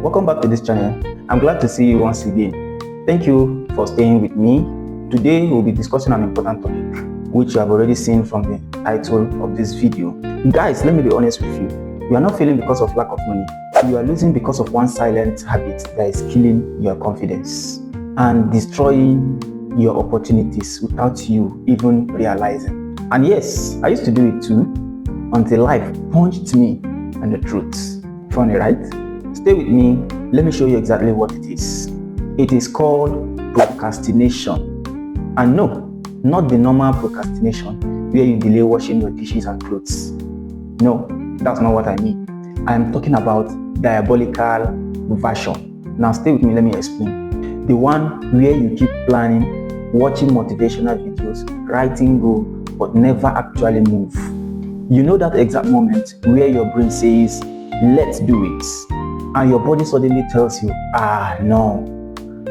Welcome back to this channel. I'm glad to see you once again. Thank you for staying with me. Today we'll be discussing an important topic, which you have already seen from the title of this video. Guys, let me be honest with you. You are not failing because of lack of money. You are losing because of one silent habit that is killing your confidence and destroying your opportunities without you even realizing. And yes, I used to do it too, until life punched me in the truth. Funny, right? Stay with me. Let me show you exactly what it is. It is called procrastination. And no, not the normal procrastination where you delay washing your dishes and clothes. No, that's not what I mean. I am talking about diabolical version. Now stay with me, let me explain. The one where you keep planning, watching motivational videos, writing goals, but never actually move. You know that exact moment where your brain says, let's do it, and your body suddenly tells you, no,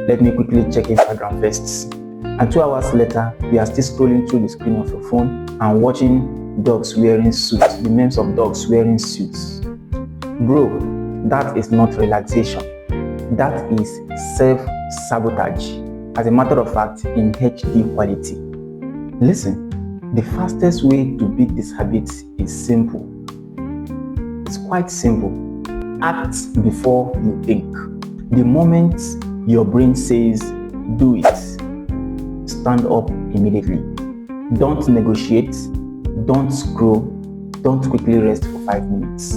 let me quickly check Instagram first. And 2 hours later, you are still scrolling through the screen of your phone and watching dogs wearing suits, the memes of dogs wearing suits. Bro, that is not relaxation. That is self-sabotage. As a matter of fact, in HD quality. Listen, the fastest way to beat this habit is simple. It's quite simple. Act before you think. The moment your brain says, do it, stand up immediately. Don't negotiate, don't scroll, don't quickly rest for 5 minutes.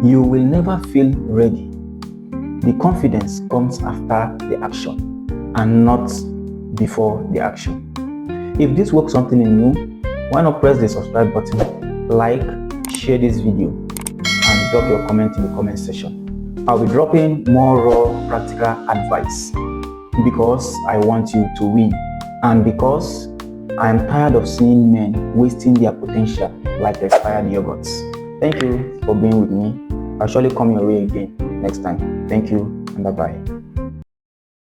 You will never feel ready. The confidence comes after the action and not before the action. If this works something in you, why not press the subscribe button, like, share this video, and drop your comment in the comment section. I'll be dropping more raw practical advice because I want you to win, and because I am tired of seeing men wasting their potential like expired yogurts. Thank you for being with me. I'll surely come your way again next time. Thank you and bye-bye.